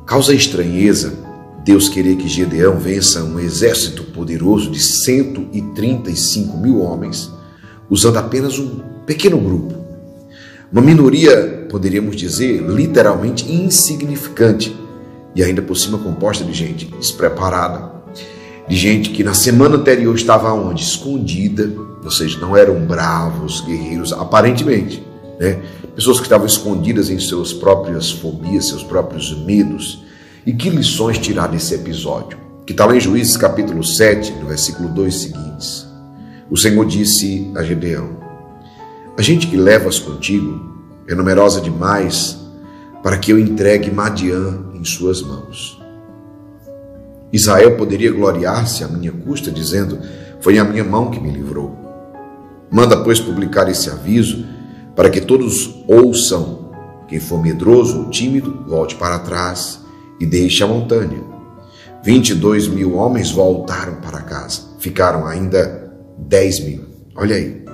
Causa estranheza Deus querer que Gedeão vença um exército poderoso de 135 mil homens, usando apenas um pequeno grupo. Uma minoria, poderíamos dizer, literalmente insignificante, e ainda por cima composta de gente despreparada, de gente que na semana anterior estava onde? Escondida, ou seja, não eram bravos guerreiros, aparentemente, né? Pessoas que estavam escondidas em suas próprias fobias, seus próprios medos. E que lições tirar desse episódio? Que está lá em Juízes capítulo 7, no versículo 2 seguintes. O Senhor disse a Gedeão: a gente que levas contigo é numerosa demais para que eu entregue Madiã em suas mãos. Israel poderia gloriar-se à minha custa, dizendo: foi a minha mão que me livrou. Manda, pois, publicar esse aviso para que todos ouçam. Quem for medroso ou tímido, volte para trás e deixe a montanha. 22 mil homens voltaram para casa. Ficaram ainda 10 mil. Olha aí.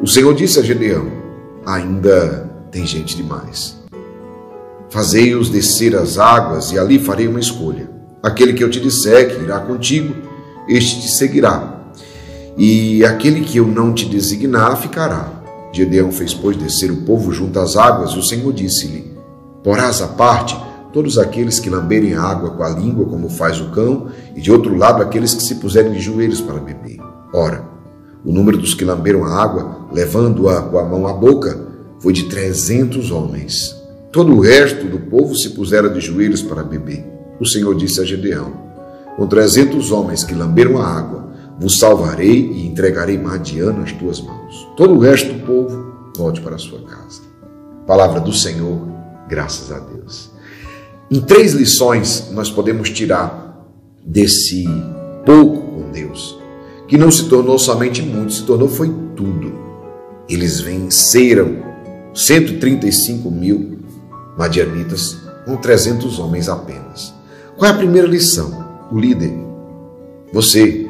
O Senhor disse a Gedeão: ainda tem gente demais. Fazei-os descer as águas e ali farei uma escolha. Aquele que eu te disser que irá contigo, este te seguirá. E aquele que eu não te designar, ficará. Gedeão fez, pois, descer o povo junto às águas, e o Senhor disse-lhe: porás à parte todos aqueles que lamberem a água com a língua, como faz o cão, e de outro lado aqueles que se puserem de joelhos para beber. Ora, o número dos que lamberam a água, levando-a com a mão à boca, foi de 300 homens. Todo o resto do povo se pusera de joelhos para beber. O Senhor disse a Gedeão: com 300 homens que lamberam a água, vos salvarei e entregarei Madiã nas tuas mãos. Todo o resto do povo, volte para a sua casa. Palavra do Senhor, graças a Deus. Em 3 lições nós podemos tirar desse pouco com Deus, que não se tornou somente muito, se tornou foi tudo. Eles venceram 135 mil madianitas com 300 homens apenas. Qual é a primeira lição? O líder, você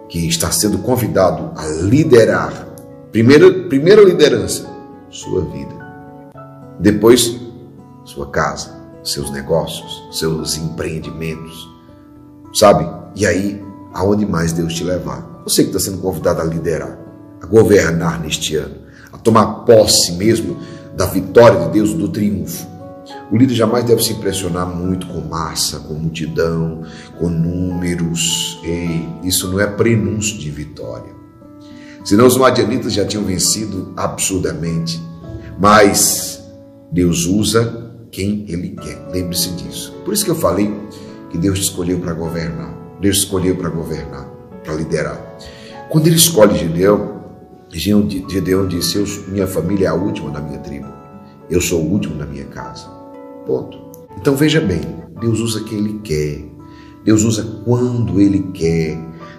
que está sendo convidado a liderar, primeira liderança, sua vida, depois sua casa, seus negócios, seus empreendimentos, sabe? E aí, aonde mais Deus te levar? Você que está sendo convidado a liderar, a governar neste ano, a tomar posse mesmo da vitória de Deus, do triunfo. O líder jamais deve se impressionar muito com massa, com multidão, com números. Ei, isso não é prenúncio de vitória. Senão os madianitas já tinham vencido absurdamente. Mas Deus usa quem Ele quer. Lembre-se disso. Por isso que eu falei que Deus te escolheu para governar. Deus te escolheu para governar, para liderar. Quando Ele escolhe Gedeão, Gedeão disse: minha família é a última da minha tribo. Eu sou o último da minha casa. Ponto. Então veja bem, Deus usa quem Ele quer. Deus usa quando Ele quer.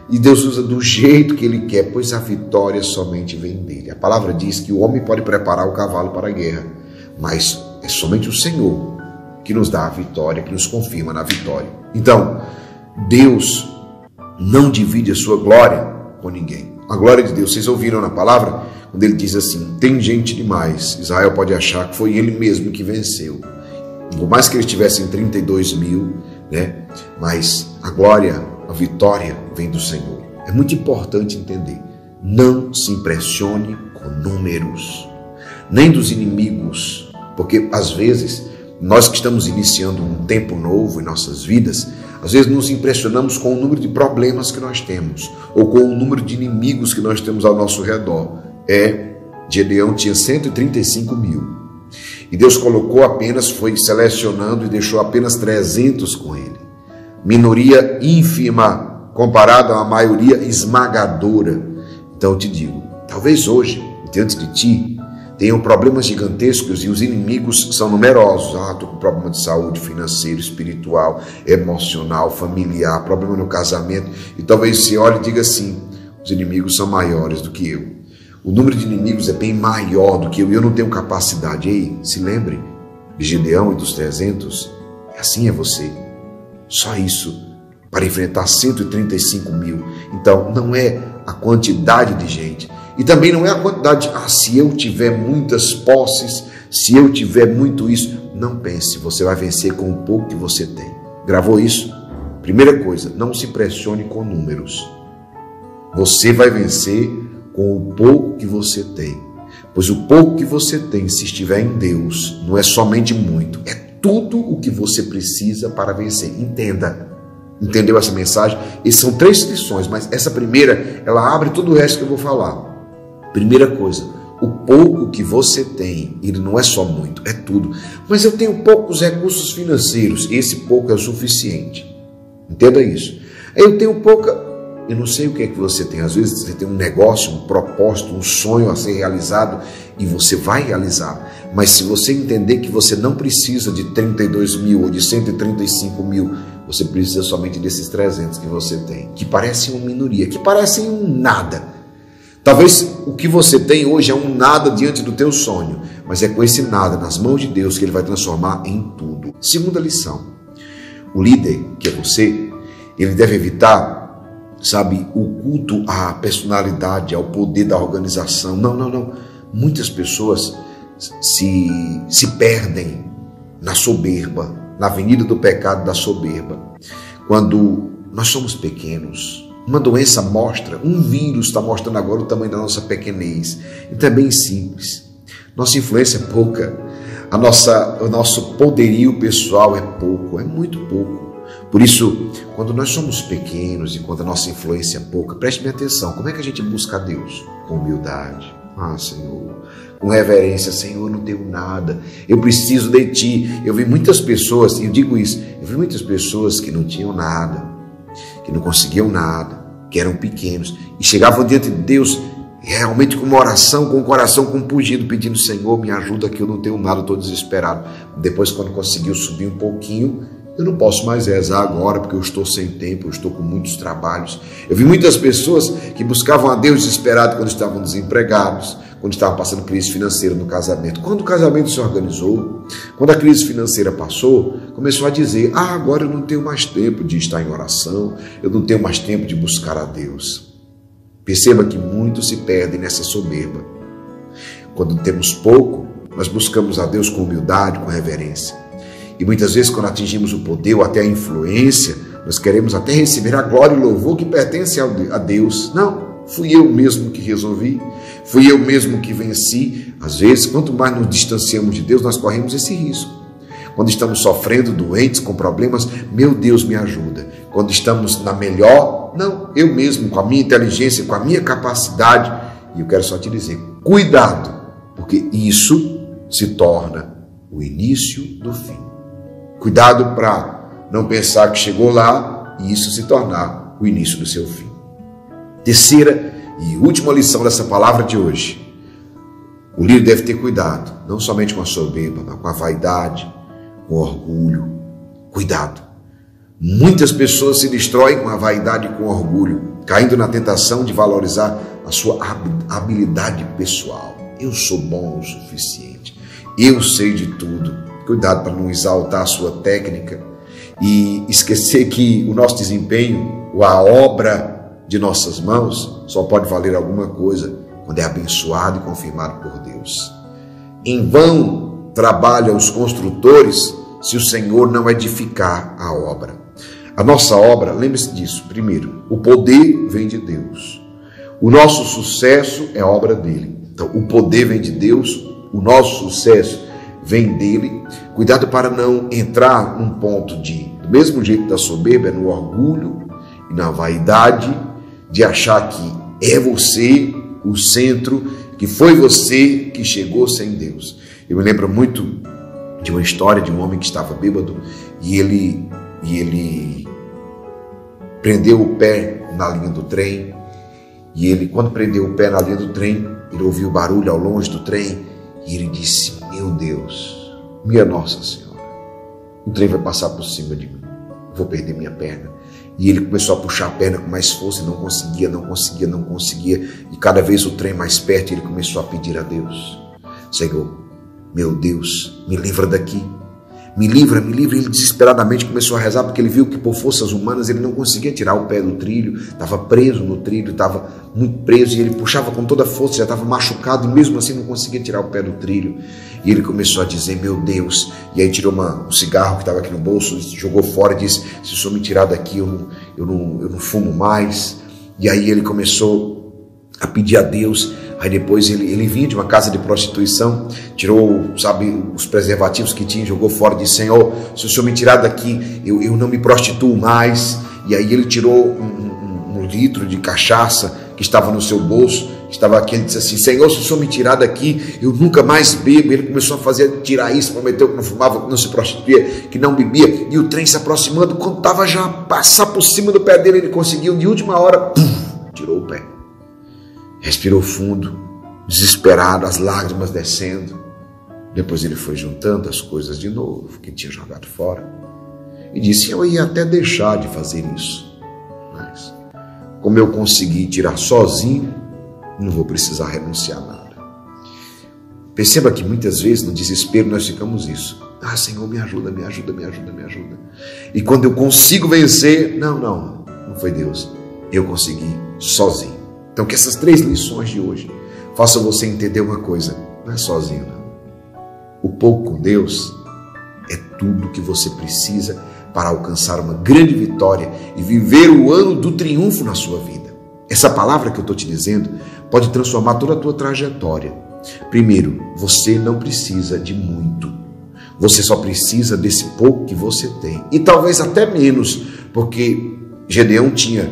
E Deus usa do jeito que Ele quer, pois a vitória somente vem dEle. A palavra diz que o homem pode preparar o cavalo para a guerra, mas é somente o Senhor que nos dá a vitória, que nos confirma na vitória. Então, Deus não divide a sua glória com ninguém. A glória de Deus, vocês ouviram na palavra? Quando Ele diz assim: tem gente demais. Israel pode achar que foi Ele mesmo que venceu. Por mais que eles tivessem 32 mil, né? Mas a glória, a vitória vem do Senhor. É muito importante entender. Não se impressione com números, nem dos inimigos, porque às vezes nós que estamos iniciando um tempo novo em nossas vidas, às vezes nos impressionamos com o número de problemas que nós temos, ou com o número de inimigos que nós temos ao nosso redor. Gedeão tinha 135 mil. E Deus colocou apenas, foi selecionando e deixou apenas 300 com ele. Minoria ínfima comparada a uma maioria esmagadora. Então eu te digo, talvez hoje, diante de ti, tenham problemas gigantescos e os inimigos são numerosos. Estou com problema de saúde, financeiro, espiritual, emocional, familiar, problema no casamento. E talvez você olhe e diga assim: os inimigos são maiores do que eu. O número de inimigos é bem maior do que eu e eu não tenho capacidade. Ei, se lembre de Gedeão e dos 300. Assim é você. Só isso para enfrentar 135 mil. Então, não é a quantidade de gente. E também não é a quantidade, se eu tiver muitas posses, se eu tiver muito isso. não pense, você vai vencer com o pouco que você tem. Gravou isso? Primeira coisa, não se pressione com números. Você vai vencer com o pouco que você tem. Pois o pouco que você tem, se estiver em Deus, não é somente muito, é tudo o que você precisa para vencer. Entenda. Entendeu essa mensagem? Essas são 3 lições, mas essa primeira, ela abre todo o resto que eu vou falar. Primeira coisa, o pouco que você tem, ele não é só muito, é tudo. Mas eu tenho poucos recursos financeiros, esse pouco é o suficiente. Entenda isso. Eu tenho pouca, eu não sei o que é que você tem. Às vezes você tem um negócio, um propósito, um sonho a ser realizado e você vai realizar. Mas se você entender que você não precisa de 32 mil ou de 135 mil, você precisa somente desses 300 que você tem, que parecem uma minoria, que parecem um nada. Talvez o que você tem hoje é um nada diante do teu sonho, mas é com esse nada nas mãos de Deus que Ele vai transformar em tudo. Segunda lição. O líder, que é você, ele deve evitar, sabe, o culto à personalidade, ao poder da organização. Não. Muitas pessoas se perdem na soberba, na avenida do pecado da soberba. Quando nós somos pequenos, uma doença mostra, um vírus está mostrando agora o tamanho da nossa pequenez. Então é bem simples. Nossa influência é pouca. O nosso poderio pessoal é pouco, é muito pouco. Por isso, quando nós somos pequenos e quando a nossa influência é pouca, preste bem atenção, como é que a gente busca a Deus? Com humildade. Senhor, com reverência, Senhor, eu não tenho nada, eu preciso de Ti. Eu vi muitas pessoas, e eu digo isso, eu vi muitas pessoas que não tinham nada, que não conseguiam nada, que eram pequenos, e chegavam diante de Deus realmente com uma oração, com o coração compungido, pedindo: Senhor, me ajuda que eu não tenho nada, estou desesperado. Depois, quando conseguiu subir um pouquinho, eu não posso mais rezar agora porque eu estou sem tempo, eu estou com muitos trabalhos. Eu vi muitas pessoas que buscavam a Deus desesperado quando estavam desempregados, quando estavam passando crise financeira no casamento. Quando o casamento se organizou, quando a crise financeira passou, começou a dizer: agora eu não tenho mais tempo de estar em oração, eu não tenho mais tempo de buscar a Deus. Perceba que muitos se perdem nessa soberba. Quando temos pouco, nós buscamos a Deus com humildade, com reverência. E muitas vezes, quando atingimos o poder ou até a influência, nós queremos até receber a glória e o louvor que pertence a Deus. Não, fui eu mesmo que resolvi, fui eu mesmo que venci. Às vezes, quanto mais nos distanciamos de Deus, nós corremos esse risco. Quando estamos sofrendo, doentes, com problemas, meu Deus, me ajuda. Quando estamos na melhor, não, eu mesmo, com a minha inteligência, com a minha capacidade. E eu quero só te dizer, cuidado, porque isso se torna o início do fim. Cuidado para não pensar que chegou lá e isso se tornar o início do seu fim. Terceira e última lição dessa palavra de hoje. O líder deve ter cuidado, não somente com a soberba, mas com a vaidade, com o orgulho. Cuidado. Muitas pessoas se destroem com a vaidade e com o orgulho, caindo na tentação de valorizar a sua habilidade pessoal. Eu sou bom o suficiente. Eu sei de tudo. Cuidado para não exaltar a sua técnica e esquecer que o nosso desempenho, ou a obra de nossas mãos, só pode valer alguma coisa quando é abençoado e confirmado por Deus. Em vão trabalham os construtores se o Senhor não edificar a obra. A nossa obra, lembre-se disso, primeiro, o poder vem de Deus. O nosso sucesso é obra dele. Então, o poder vem de Deus, o nosso sucesso vem dele. Cuidado para não entrar num ponto do mesmo jeito da soberba, no orgulho e na vaidade, de achar que é você o centro, que foi você que chegou sem Deus. Eu me lembro muito de uma história de um homem que estava bêbado e ele prendeu o pé na linha do trem. E ele, quando prendeu o pé na linha do trem, ele ouviu barulho ao longe do trem e ele disse: meu Deus, minha Nossa Senhora, o trem vai passar por cima de mim, vou perder minha perna. E ele começou a puxar a perna com mais força e não conseguia. E cada vez o trem mais perto, ele começou a pedir a Deus: Senhor, meu Deus, me livra daqui. me livra, me livra. Ele desesperadamente começou a rezar, porque ele viu que por forças humanas ele não conseguia tirar o pé do trilho, estava preso no trilho, estava muito preso, e ele puxava com toda a força, já estava machucado, e mesmo assim não conseguia tirar o pé do trilho. E ele começou a dizer, meu Deus, e aí tirou um cigarro que estava aqui no bolso, jogou fora e disse, se o senhor me tirar daqui, eu não fumo mais. E aí ele começou a pedir a Deus. Aí depois ele vinha de uma casa de prostituição, tirou, sabe, os preservativos que tinha, jogou fora e disse, Senhor, se o Senhor me tirar daqui, eu não me prostituo mais. E aí ele tirou um litro de cachaça que estava no seu bolso, estava aqui, ele disse assim, Senhor, se o Senhor me tirar daqui, eu nunca mais bebo. Ele começou a tirar isso, prometeu que não fumava, que não se prostituía, que não bebia, e o trem se aproximando, quando estava já a passar por cima do pé dele, ele conseguiu, de última hora, tirou o pé. Respirou fundo, desesperado, as lágrimas descendo. Depois ele foi juntando as coisas de novo que tinha jogado fora e disse, eu ia até deixar de fazer isso, mas como eu consegui tirar sozinho, não vou precisar renunciar a nada. Perceba que muitas vezes no desespero nós ficamos isso. Ah, Senhor, me ajuda, me ajuda, me ajuda, me ajuda. E quando eu consigo vencer, não foi Deus, eu consegui sozinho. Então que essas 3 lições de hoje façam você entender uma coisa, não é sozinho não. O pouco com Deus é tudo que você precisa para alcançar uma grande vitória e viver o ano do triunfo na sua vida. Essa palavra que eu estou te dizendo pode transformar toda a tua trajetória. Primeiro, você não precisa de muito. Você só precisa desse pouco que você tem. E talvez até menos, porque Gedeão tinha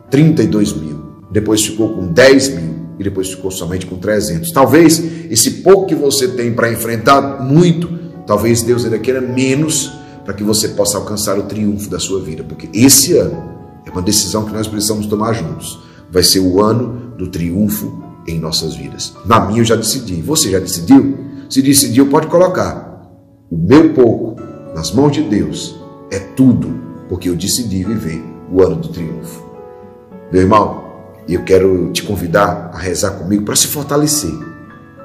32 mil. Depois ficou com 10 mil e depois ficou somente com 300. Talvez esse pouco que você tem para enfrentar muito, talvez Deus ainda queira menos para que você possa alcançar o triunfo da sua vida. Porque esse ano é uma decisão que nós precisamos tomar juntos. Vai ser o ano do triunfo em nossas vidas. Na minha eu já decidi. Você já decidiu? Se decidiu, pode colocar. O meu pouco nas mãos de Deus é tudo, porque eu decidi viver o ano do triunfo. Meu irmão, e eu quero te convidar a rezar comigo para se fortalecer.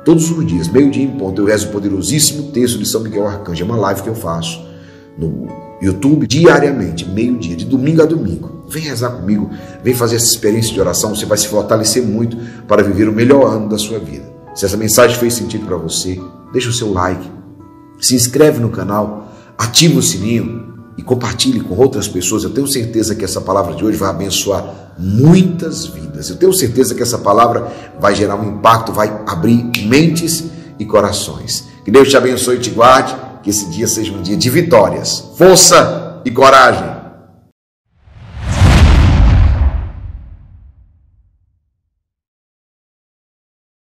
Todos os dias, meio-dia em ponto, eu rezo o poderosíssimo texto de São Miguel Arcanjo. É uma live que eu faço no YouTube diariamente, meio-dia, de domingo a domingo. Vem rezar comigo, vem fazer essa experiência de oração. Você vai se fortalecer muito para viver o melhor ano da sua vida. Se essa mensagem fez sentido para você, deixa o seu like, se inscreve no canal, ativa o sininho e compartilhe com outras pessoas. Eu tenho certeza que essa palavra de hoje vai abençoar muitas vidas. Eu tenho certeza que essa palavra vai gerar um impacto, vai abrir mentes e corações. Que Deus te abençoe e te guarde, que esse dia seja um dia de vitórias, força e coragem.